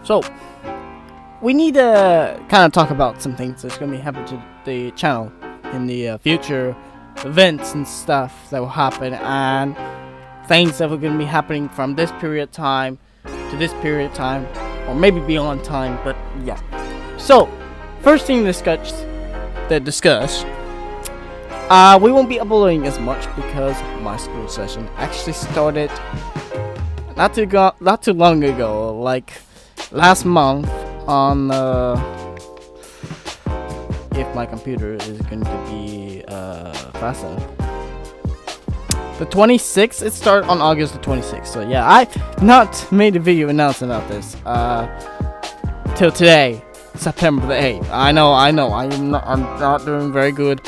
So, we need to kind of talk about some things that's going to be happening to the channel in the future, events and stuff that will happen, and things that are going to be happening from this period of time to this period of time, or maybe beyond time, but yeah. So, first thing to discuss, we won't be uploading as much because my school session actually started not too long ago, like last month on if my computer is going to be fast enough. The 26th, it started on August the 26th. So yeah, I've not made a video announcing about this till today, September the 8th. I know. I'm not doing very good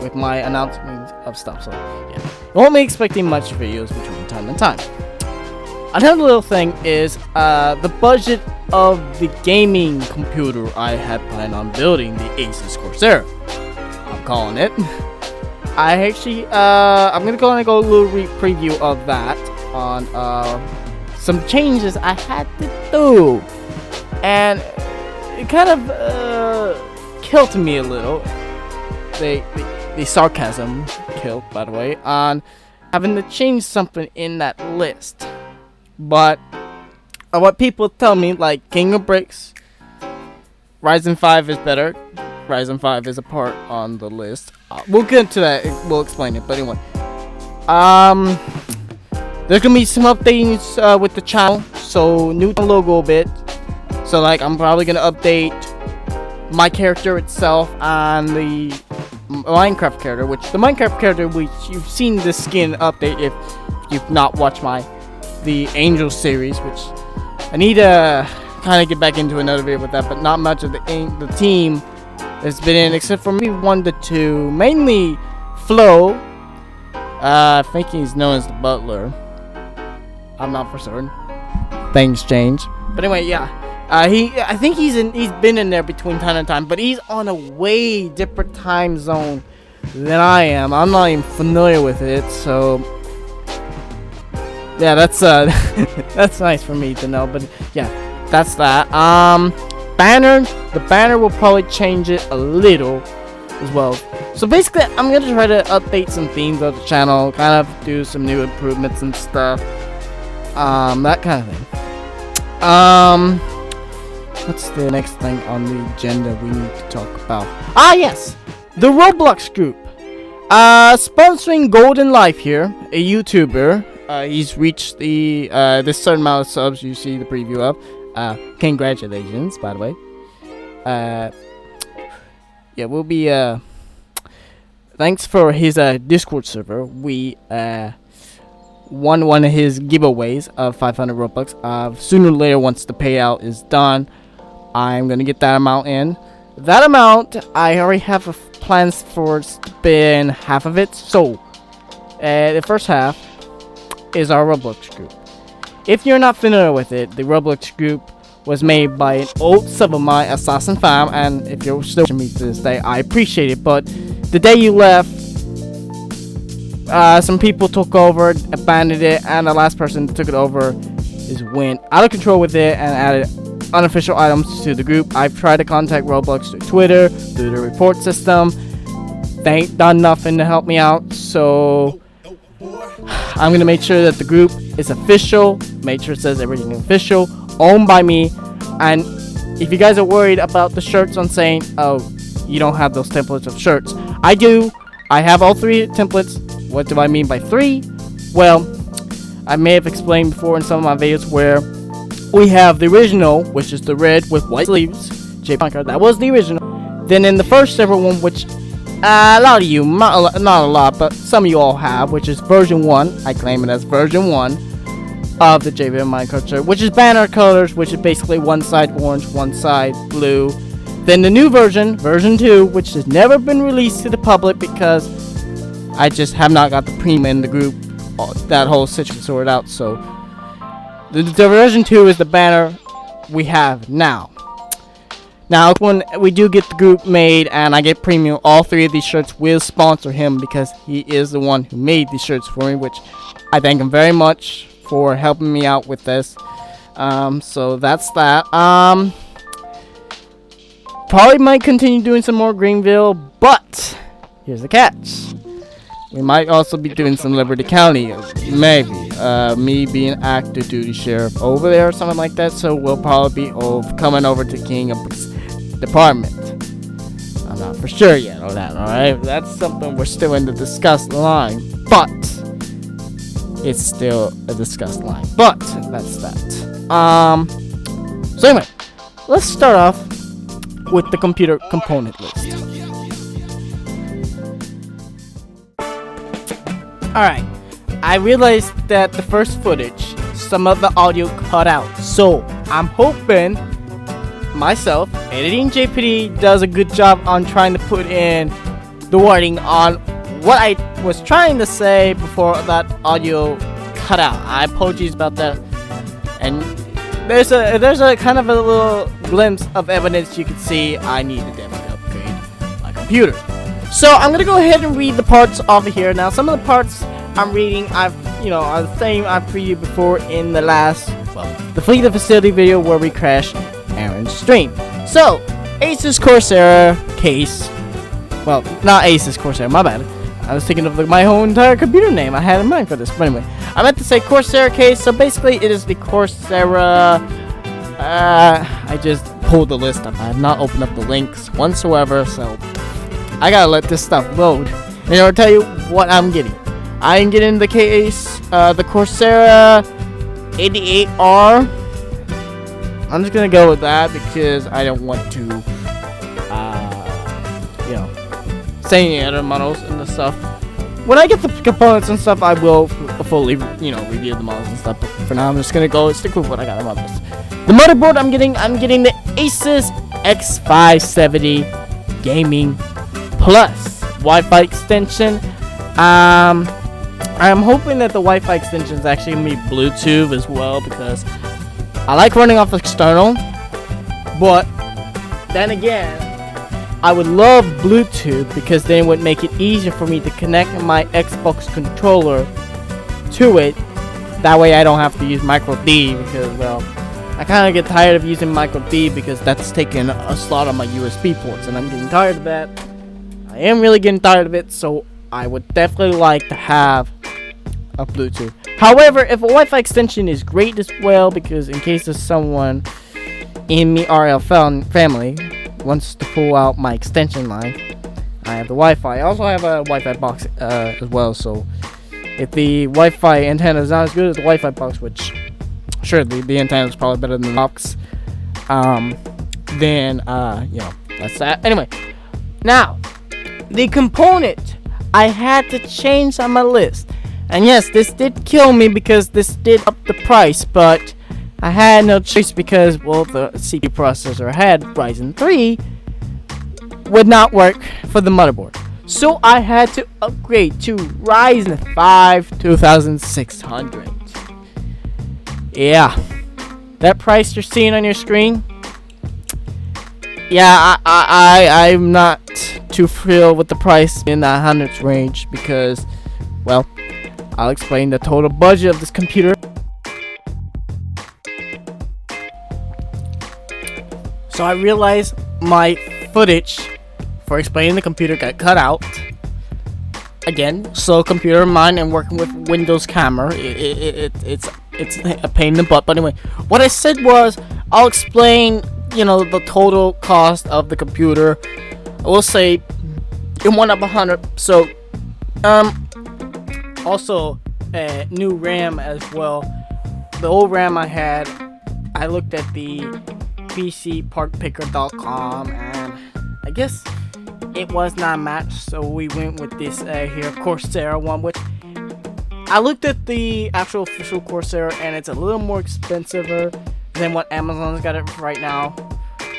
with my announcements of stuff. So yeah, you won't be expecting much videos between time and time. Another little thing is the budget of the gaming computer I had planned on building, the Asus Corsair. I'm calling it. I actually, I'm gonna go a little preview of that on some changes I had to do, and it kind of killed me a little. The sarcasm killed, by the way, on having to change something in that list. But what people tell me, like King of Bricks, Ryzen 5 is better. Ryzen 5 is a part on the list. We'll get into that. We'll explain it. But anyway, there's gonna be some updates with the channel. So new logo a bit. So like I'm probably gonna update my character itself and the Minecraft character, which you've seen the skin update if you've not watched the Angel series, which I need to kind of get back into another video with that, but not much of the team has been in, except for maybe 1 to 2, mainly Flo. I think he's known as the Butler. I'm not for certain. Things change. But anyway, yeah. I think he's been in there between time and time, but he's on a way different time zone than I am. I'm not even familiar with it, so yeah, that's that's nice for me to know. But yeah, that's that. The banner will probably change it a little as well. So basically, I'm gonna try to update some themes of the channel, kind of do some new improvements and stuff, that kind of thing. What's the next thing on the agenda we need to talk about? Ah, yes, the Roblox group. Sponsoring GoldenLife here, a YouTuber. He's reached the this certain amount of subs you see the preview of. Congratulations, by the way. Yeah, we'll be thanks for his Discord server. We won one of his giveaways of 500 Robux. Sooner or later, once the payout is done, I'm gonna get that amount in. That amount, I already have plans for spend half of it. So the first half is our Roblox group. If you're not familiar with it, the Roblox group was made by an old sub of mine, Assassin Fam, and if you're still watching me to this day, I appreciate it. But the day you left, some people took over, abandoned it, and the last person that took it over went out of control with it and added unofficial items to the group. I've tried to contact Roblox through Twitter, through the report system. They ain't done nothing to help me out, so I'm gonna make sure that the group is official, make sure it says everything official, owned by me. And if you guys are worried about the shirts on saying, oh, you don't have those templates of shirts, I do. I have all 3 templates. What do I mean by 3? Well, I may have explained before in some of my videos where we have the original, which is the red with white sleeves, Jpdminecart. That was the original. Then in the first ever one, which a lot of you, not a lot, but some of you all have, which is version 1. I claim it as version 1 of the Jpdminecart shirt, which is banner colors, which is basically one side orange, one side blue. Then the new version, version 2, which has never been released to the public because I just have not got the premium in the group, that whole situation sorted out. So the version 2 is the banner we have now. Now, when we do get the group made and I get premium, all 3 of these shirts will sponsor him because he is the one who made these shirts for me, which I thank him very much for helping me out with this. So that's that. Probably might continue doing some more Greenville, but here's the catch. We might also be doing some Liberty County, maybe. Me being active duty sheriff over there or something like that. So we'll probably be coming over to King of Bricks department. I'm not for sure yet on that, alright? That's something we're still in the discuss line, but it's still a discuss line. But that's that. So anyway, let's start off with the computer component list. Alright, I realized that the first footage, some of the audio cut out. So I'm hoping myself, editing JPD, does a good job on trying to put in the wording on what I was trying to say before that audio cut out. I apologize about that. And there's a kind of a little glimpse of evidence you can see I need to definitely upgrade my computer. So I'm gonna go ahead and read the parts over here. Now some of the parts I'm reading, I've previewed before in the last, the Fleet the Facility video where we crashed Aaron's stream. So Asus Corsair case, well, not Asus Corsair, my bad. I was thinking of my whole entire computer name I had in mind for this, but anyway, I meant to say Corsair case. So basically, it is the Corsair. I just pulled the list up. I have not opened up the links whatsoever, so I gotta let this stuff load. And I'll tell you what I'm getting. I'm getting the case, the Corsair 88R. I'm just gonna go with that because I don't want to, say any other models and the stuff. When I get the components and stuff, I will fully, review the models and stuff. But for now, I'm just gonna stick with what I got on my list. The motherboard I'm getting the Asus X570 Gaming Plus Wi-Fi extension. I'm hoping that the Wi-Fi extension is actually gonna be Bluetooth as well because I like running off external. But then again, I would love Bluetooth because then it would make it easier for me to connect my Xbox controller to it. That way I don't have to use micro D because, well, I kind of get tired of using micro D because that's taking a slot on my USB ports and I'm getting tired of that. I am really getting tired of it, so I would definitely like to have a Bluetooth. However, if a Wi-Fi extension is great as well, because in case there's someone in the RL family wants to pull out my extension line, I have the Wi-Fi. I also have a Wi-Fi box as well, so if the Wi-Fi antenna is not as good as the Wi-Fi box, which sure the antenna is probably better than the box, then that's that. Anyway, now the component I had to change on my list, and yes, this did kill me because this did up the price, but I had no choice because, well, the CPU processor I had, Ryzen 3, would not work for the motherboard. So I had to upgrade to Ryzen 5 2600. Yeah, that price you're seeing on your screen, yeah, I'm not too thrilled with the price in the hundreds range because, well, I'll explain the total budget of this computer. So I realized my footage for explaining the computer got cut out. Again, slow computer of mine and working with Windows camera. It's a pain in the butt. But anyway, what I said was I'll explain, the total cost of the computer. I will say it went up 100. So, also new RAM as well. The old RAM I had, I looked at the PCPartPicker.com and I guess it was not matched, so we went with this here Corsair one, which I looked at the actual official Corsair and it's a little more expensive than what Amazon's got it right now.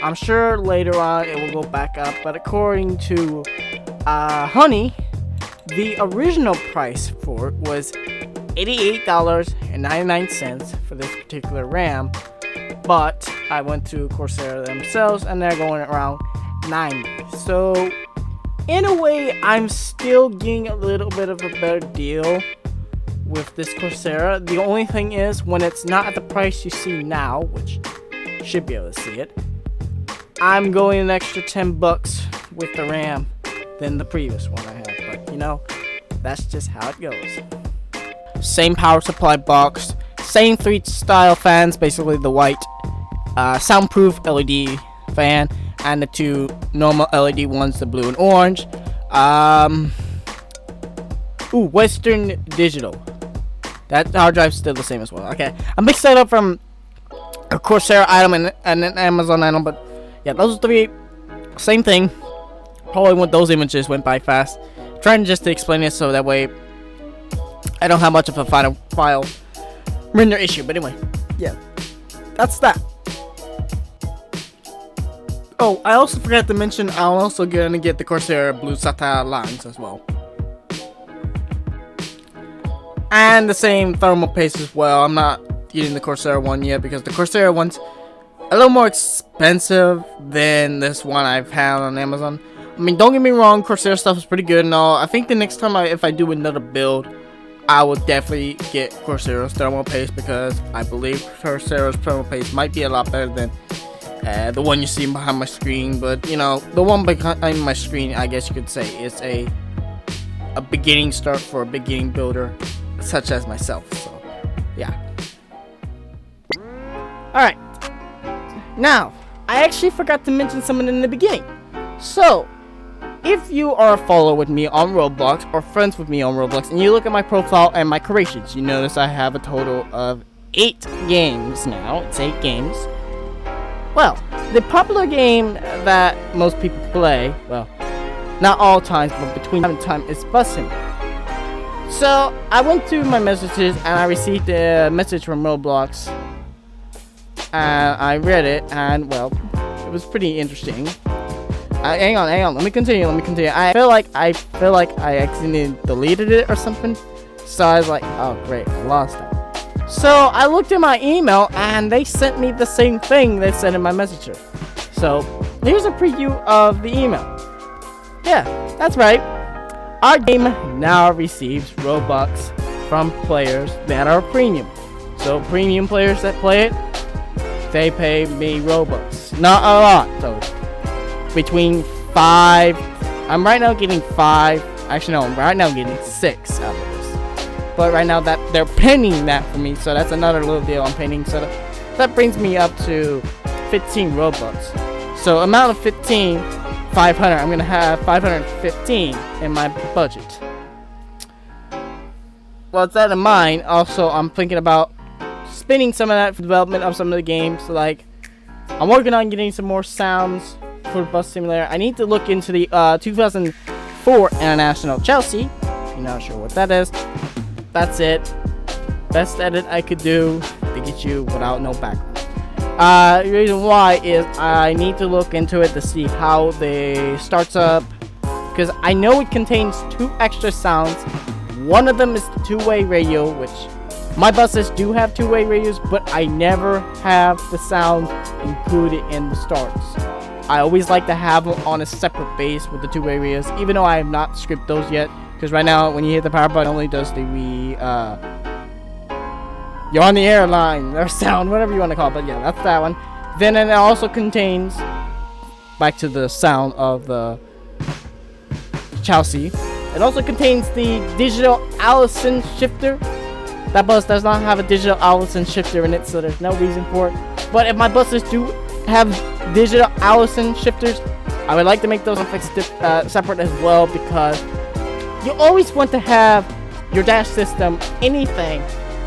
I'm sure later on it will go back up, but according to Honey, the original price for it was $88.99 for this particular RAM, but I went to Corsair themselves and they're going around $90. So in a way, I'm still getting a little bit of a better deal with this Coursera. The only thing is, when it's not at the price you see now, which you should be able to see it, I'm going an extra $10 with the RAM than the previous one I had. But, you know, that's just how it goes. Same power supply box, same 3 style fans, basically the white soundproof LED fan, and the 2 normal LED ones, the blue and orange. Western Digital. That hard drive's still the same as well. Okay, I mixed that up from a Coursera item and an Amazon item, but yeah, those 3, same thing. Probably when those images went by fast. Trying just to explain it so that way I don't have much of a final file render issue. But anyway, yeah, that's that. Oh, I also forgot to mention I'm also gonna get the Coursera Blue SATA lines as well. And the same thermal paste as well. I'm not getting the Coursera one yet because the Coursera one's a little more expensive than this one I've had on Amazon. I mean, don't get me wrong, Coursera stuff is pretty good and all. I think the next time if I do another build, I will definitely get Coursera's thermal paste because I believe Coursera's thermal paste might be a lot better than the one you see behind my screen. But, you know, the one behind my screen, I guess you could say, is a beginning start for a beginning builder such as myself. So, yeah. Alright. Now, I actually forgot to mention something in the beginning. So, if you are a follower with me on Roblox or friends with me on Roblox and you look at my profile and my creations, you notice I have a total of 8 games now. It's 8 games. Well, the popular game that most people play, well, not all times, but between time and time, is Bus Simulator. So, I went to my messages and I received a message from Roblox. And I read it and, well, it was pretty interesting. Hang on. Let me continue. I feel like I accidentally deleted it or something. So I was like, oh great, I lost it. So I looked at my email and they sent me the same thing they sent in my messenger. So here's a preview of the email. Yeah, that's right. Our game now receives Robux from players that are premium. So premium players that play it, they pay me Robux. Not a lot, so between 5. I'm right now getting 5. Actually, no, right now I'm getting 6 out of this. But right now that they're penning that for me, so that's another little deal I'm penning. So that brings me up to 15 Robux. So amount of 15, 500. I'm gonna have 515 in my budget. Well, with that in mind, also I'm thinking about spending some of that for development of some of the games. Like, I'm working on getting some more sounds for Bus Simulator. I need to look into the 2004 International Chelsea. You're not sure what that is. That's it. Best edit I could do to get you without no background. The reason why is I need to look into it to see how they starts up, because I know it contains 2 extra sounds. One of them is the 2-way radio, which my buses do have 2-way radios, but I never have the sound included in the starts. I always like to have them on a separate base with the 2-way radios, even though I have not scripted those yet. Because right now, when you hit the power button, it only does the you're on the air line, or sound, whatever you want to call it. But yeah, that's that one. Then it also contains, back to the sound of the Chelsea, it also contains the digital Allison shifter. That bus does not have a digital Allison shifter in it, so there's no reason for it. But if my buses do have digital Allison shifters, I would like to make those separate as well, because you always want to have your dash system, anything,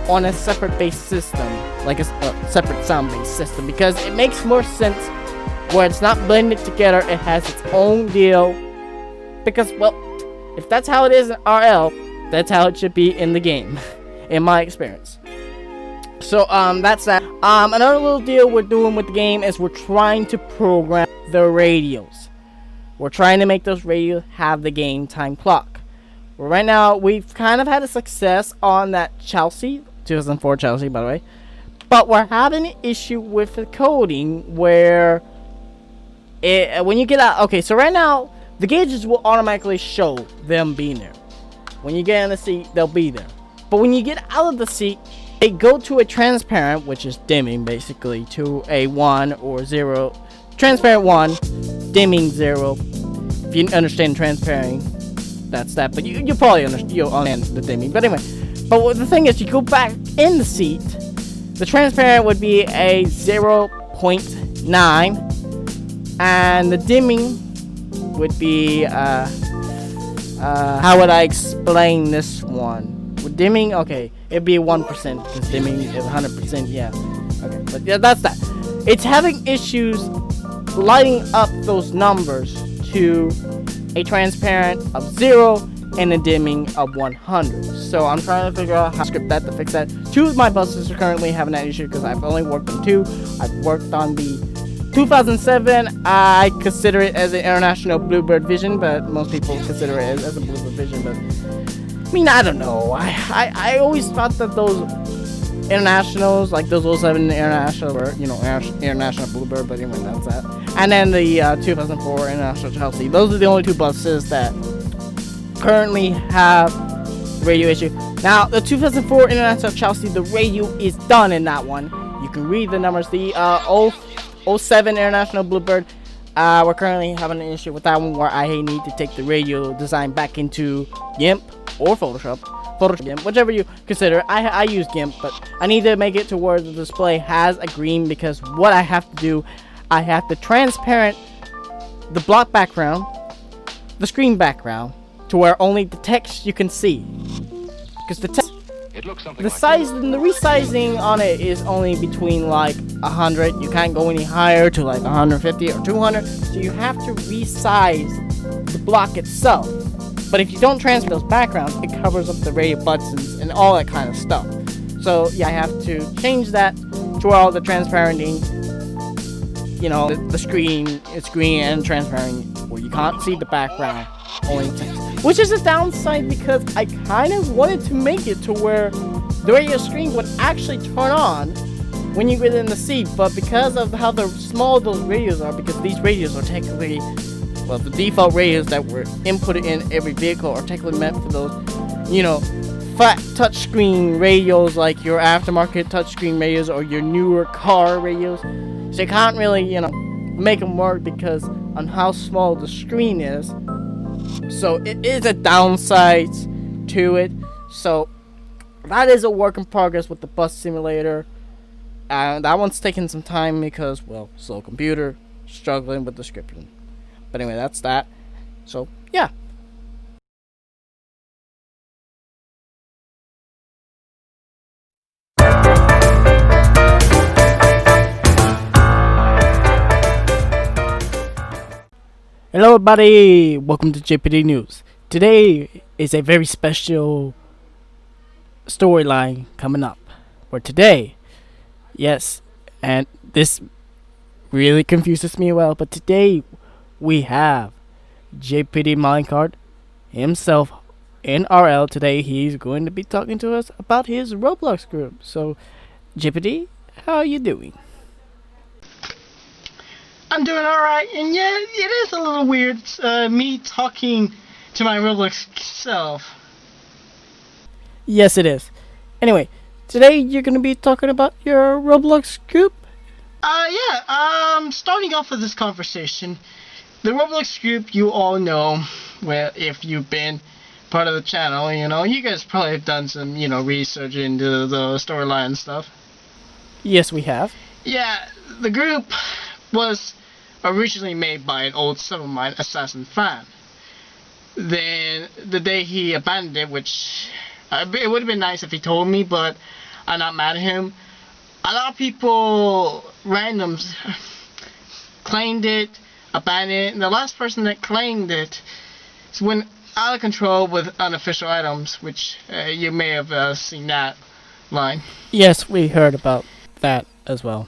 on a separate base system, like a separate sound base system, because it makes more sense where it's not blended together. It has its own deal, because, well, if that's how it is in RL, that's how it should be in the game, in my experience. So that's that. Another little deal we're doing with the game is we're trying to program the radios. We're trying to make those radios have the game time clock. Well, right now we've kind of had a success on that Chelsea, 2004 Chelsea, by the way, but we're having an issue with the coding where when you get out. Okay, so right now the gauges will automatically show them being there. When you get in the seat, they'll be there. But when you get out of the seat, they go to a transparent, which is dimming basically, to a 1 or 0. Transparent 1, dimming 0. If you understand transparent, that's that. But you'll probably understand the dimming. But anyway, but the thing is, you go back in the seat, the transparent would be a 0.9, and the dimming would be, how would I explain this one? With dimming, okay, it'd be 1%, because dimming is 100%, yeah. Okay, but yeah, that's that. It's having issues lighting up those numbers to a transparent of 0 and a dimming of 100. So I'm trying to figure out how to script that to fix that. 2 of my buses are currently having that issue because I've only worked on 2. I've worked on the 2007. I consider it as an international Bluebird Vision, but most people consider it as a Bluebird Vision. But I mean, I don't know. I always thought that those internationals, like those 07 international, were, you know, international Bluebird. But anyway, that's that. And then the 2004 international Chelsea. Those are the only 2 buses that currently have radio issue. Now, the 2004 international Chelsea, the radio is done in that one. You can read the numbers. The 07 international Bluebird, we're currently having an issue with that one where I need to take the radio design back into GIMP or Photoshop GIMP, whichever you consider. I use GIMP, but I need to make it to where the display has a green, because what I have to do, I have to transparent the block background, the screen background, to where only the text you can see, because the text, the size and the resizing on it is only between like 100. You can't go any higher to like 150 or 200, so you have to resize the block itself. But if you don't transfer those backgrounds, it covers up the radio buttons and all that kind of stuff. So yeah, I have to change that to where all the transparenting, you know, the screen is green and transparent, where you can't see the background, only text. Which is a downside, because I kind of wanted to make it to where the radio screen would actually turn on when you get in the seat, but because of how small those radios are, because these radios are technically, well, the default radios that were inputted in every vehicle are technically meant for those, you know, flat touchscreen radios, like your aftermarket touchscreen radios or your newer car radios. So you can't really, you know, make them work because on how small the screen is. So it is a downside to it. So that is a work in progress with the bus simulator. And that one's taking some time because, well, slow computer, struggling with the scripting. But anyway, that's that. So, yeah. Hello everybody, welcome to JPD News. Today is a very special storyline coming up. For today, yes, and this really confuses me well, but today we have Jpdminecart himself in RL. Today he's going to be talking to us about his Roblox group. So, JPD, how are you doing? I'm doing alright, and yeah, it is a little weird, me talking to my Roblox self. Yes, it is. Anyway, today you're going to be talking about your Roblox group? Starting off with this conversation, the Roblox group, you all know, well, if you've been part of the channel, you know, you guys probably have done some, you know, research into the storyline and stuff. Yes, we have. Yeah, the group was originally made by an old sub of mine, Assassin fan. Then the day he abandoned it, which it would have been nice if he told me, but I'm not mad at him. A lot of people, randoms, claimed it, abandoned it, and the last person that claimed it went out of control with unofficial items, which you may have seen that line. Yes, we heard about that as well.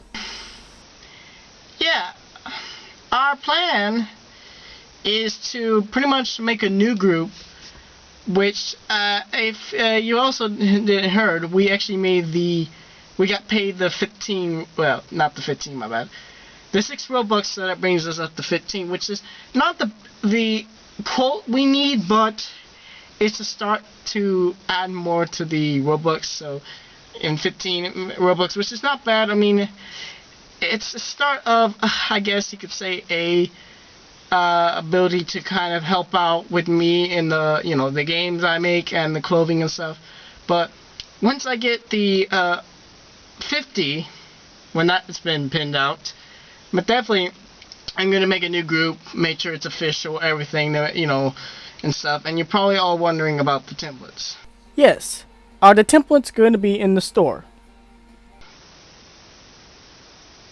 Yeah. Our plan is to pretty much make a new group, which, if you also didn't heard, we actually we got paid the 15, well, not the 15, my bad, the 6 Robux that brings us up to 15, which is not the quote we need, but it's a start to add more to the Robux. So in 15 Robux, which is not bad. I mean, it's a start of, I guess you could say, a ability to kind of help out with me in the, you know, the games I make and the clothing and stuff. But once I get the 50, when that's been pinned out, but definitely I'm gonna make a new group, make sure it's official, everything, you know, and stuff. And you're probably all wondering about the templates. Yes. Are the templates going to be in the store?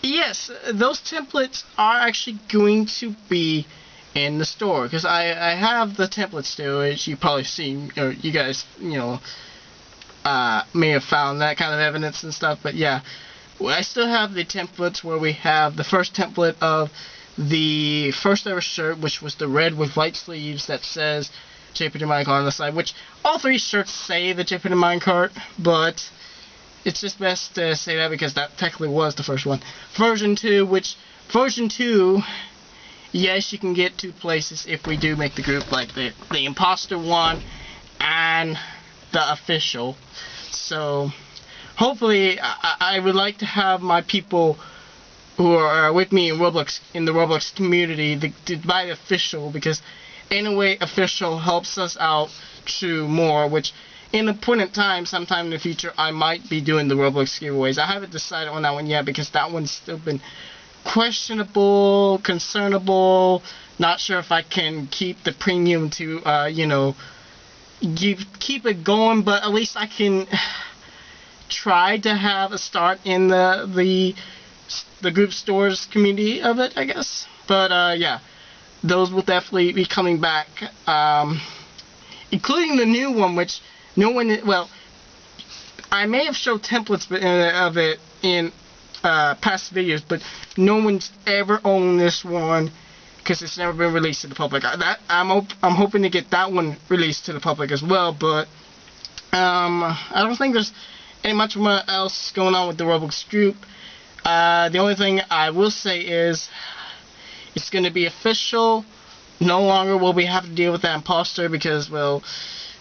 Yes, those templates are actually going to be in the store, because I have the templates still, as you probably seen, or you guys, you know, may have found that kind of evidence and stuff. But yeah, I still have the templates where we have the first template of the first ever shirt, which was the red with white sleeves that says Jpdminecart on the side, which all three shirts say the Jpdminecart, but it's just best to say that because that technically was the first one. Version 2, yes, you can get 2 places if we do make the group, like the imposter one and the official. So hopefully I would like to have my people who are with me in Roblox, in the Roblox community, to buy the official, because in a way official helps us out to more, which in a point in time, sometime in the future, I might be doing the Roblox giveaways. I haven't decided on that one yet, because that one's still been questionable, concernable. Not sure if I can keep the premium to, you know, keep it going, but at least I can try to have a start in the group stores community of it, I guess. But yeah, those will definitely be coming back, including the new one, which no one, well, I may have showed templates of it in past videos, but no one's ever owned this one because it's never been released to the public. I'm hoping to get that one released to the public as well, but I don't think there's any much else going on with the Roblox group. The only thing I will say is it's going to be official. No longer will we have to deal with that imposter, because, well,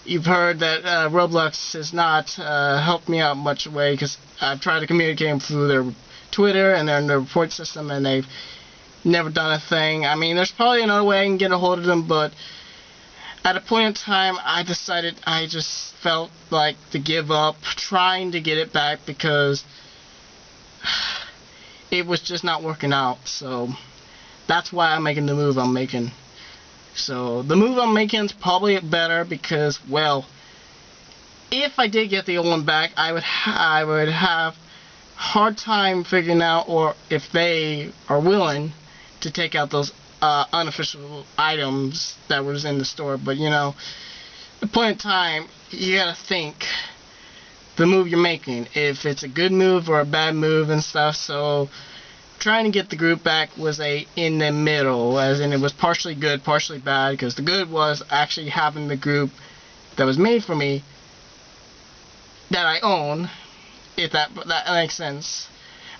you've heard that Roblox has not helped me out much way, because I've tried to communicate through their Twitter and their report system, and they've never done a thing. I mean, there's probably another way I can get a hold of them, but at a point in time, I decided I just felt like to give up trying to get it back, because it was just not working out. So that's why I'm making the move I'm making. So the move I'm making is probably better, because, well, if I did get the old one back, I would have hard time figuring out, or if they are willing to take out those unofficial items that was in the store. But, you know, at the point in time, you gotta think the move you're making, if it's a good move or a bad move and stuff. So trying to get the group back was in the middle, as in it was partially good, partially bad, because the good was actually having the group that was made for me that I own, if that makes sense.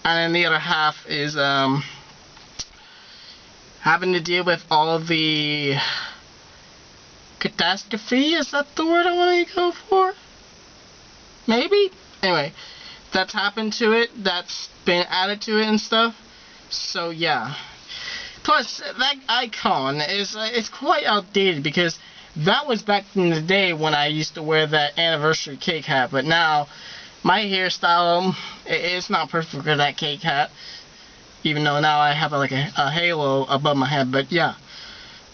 And then the other half is having to deal with all of the catastrophe. Is that the word I want to go for? Maybe? Anyway, that's happened to it, that's been added to it and stuff. So yeah. Plus, that icon is it's quite outdated, because that was back in the day when I used to wear that anniversary cake hat. But now, my hairstyle, it's not perfect for that cake hat, even though now I have like a halo above my head. But yeah,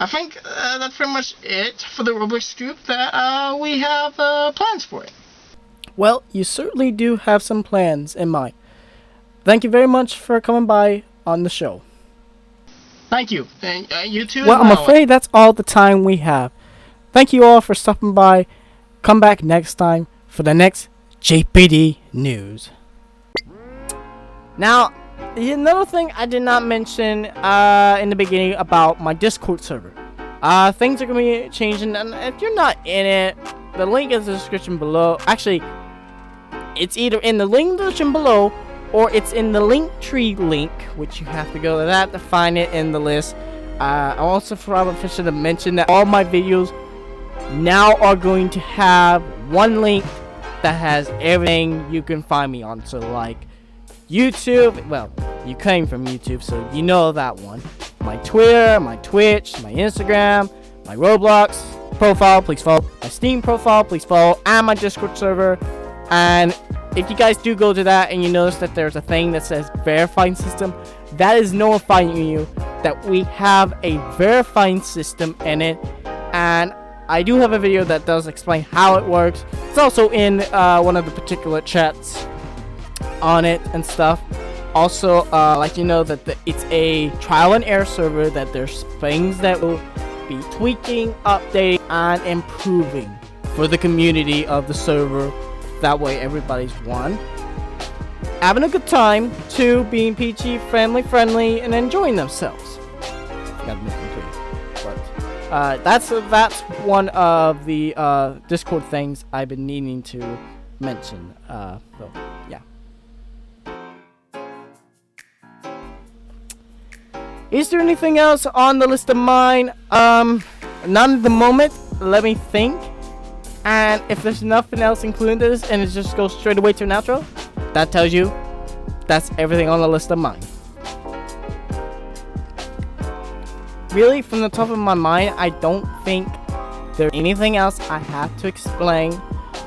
I think that's pretty much it for the Roblox group that we have plans for it. Well, you certainly do have some plans in mind. Thank you very much for coming by on the show. Thank you. And you too. Well, I'm afraid that's all the time we have. Thank you all for stopping by. Come back next time for the next JPD News. Now, another thing I did not mention in the beginning about my Discord server. Things are going to be changing, and if you're not in it, the link is in the description below. Actually, it's either in the link description below, or it's in the Linktree link, which you have to go to that to find it in the list. I also forgot to mention that all my videos now are going to have one link that has everything you can find me on. So like YouTube, well, you came from YouTube, so you know that one. My Twitter, my Twitch, my Instagram, my Roblox profile, please follow. My Steam profile, please follow, and my Discord server. And if you guys do go to that and you notice that there's a thing that says verifying system, that is notifying you that we have a verifying system in it. And I do have a video that does explain how it works. It's also in one of the particular chats on it and stuff. Also, like you know that it's a trial and error server, that there's things that will be tweaking, updating, and improving for the community of the server. That way everybody's one, having a good time, two, being peachy, friendly, and enjoying themselves. Gotta be complete. But that's one of the Discord things I've been needing to mention. So yeah. Is there anything else on the list of mine? None at the moment. Let me think. And if there's nothing else included in this and it just goes straight away to an outro, that tells you that's everything on the list of mine. Really, from the top of my mind, I don't think there's anything else I have to explain.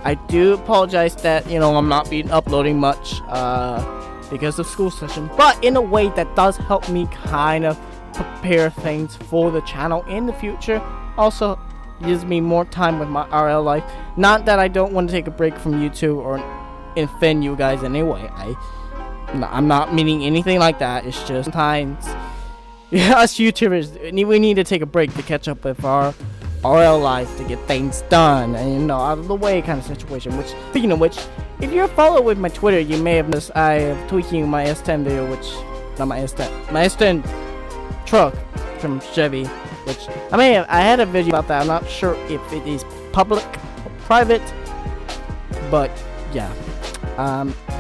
I do apologize that, you know, I'm not uploading much because of school session, but in a way that does help me kind of prepare things for the channel in the future. Also gives me more time with my RL life. Not that I don't want to take a break from YouTube or offend you guys in any way. I'm not meaning anything like that. It's just sometimes us YouTubers, we need to take a break to catch up with our RL life, to get things done and, you know, out of the way kind of situation. Which, speaking of which, if you're a follower with my Twitter, you may have noticed I am tweaking my S10 video, which, not my S10, my S10 truck from Chevy, which I had a video about that. I'm not sure if it is public or private, but yeah,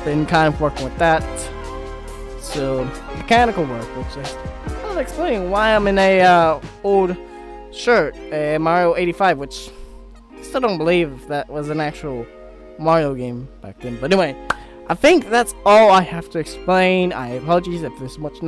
been kind of working with that. So mechanical work, which is, I was explaining why I'm in a old shirt, a Mario 85, which I still don't believe that was an actual Mario game back then. But anyway, I think that's all I have to explain. I apologize if this was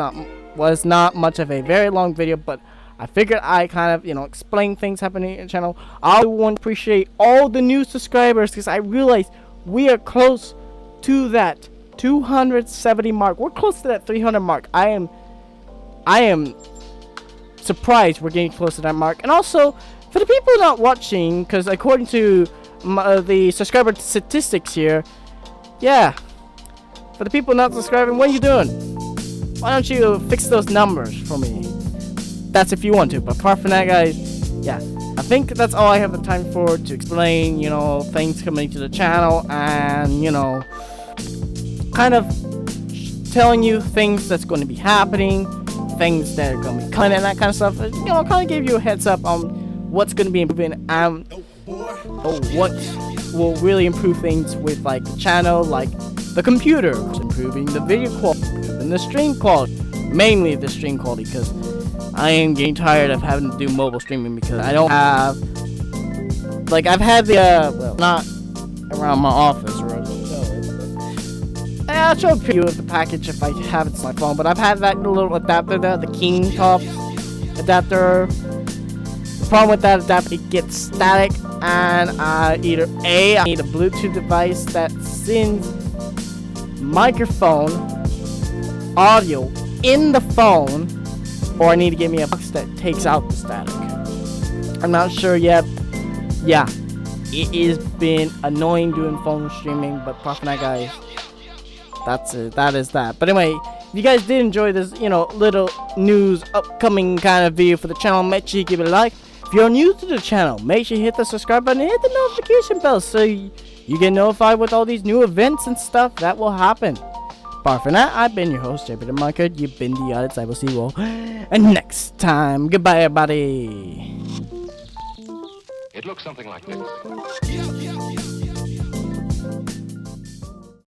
not much of a very long video, but I figured I kind of, you know, explain things happening in the channel. I want to appreciate all the new subscribers, because I realize we are close to that 270 mark. We're close to that 300 mark. I am surprised we're getting close to that mark. And also, for the people not watching, because according to the subscriber statistics here, yeah, for the people not subscribing, what are you doing? Why don't you fix those numbers for me? That's if you want to, but apart from that, guys, yeah, I think that's all I have the time for to explain, you know, things coming to the channel, and, you know, kind of telling you things that's going to be happening, things that are going to be coming, and that kind of stuff. You know, kind of give you a heads up on what's going to be improving, and what will really improve things with, like, the channel, like the computer, improving the video quality, improving the stream quality, mainly the stream quality, because I am getting tired of having to do mobile streaming, because I don't have, like, I've had the, well, not around my office or a hotel, but I'll show a preview of the package if I have it on my phone, but I've had that little adapter there, the King Top adapter. The problem with that adapter, it gets static, and I need a Bluetooth device that sends microphone audio in the phone, or I need to get me a box that takes out the static. I'm not sure yet. Yeah, it has been annoying doing phone streaming, but apart from that, guys, that's it. That is that. But anyway, if you guys did enjoy this, you know, little news upcoming kind of video for the channel, make sure you give it a like. If you're new to the channel, make sure you hit the subscribe button and hit the notification bell so you get notified with all these new events and stuff that will happen. But for now, I've been your host, Jpdminecart. You've been the odds. I will see you all next time. Goodbye, everybody. It looks something like this.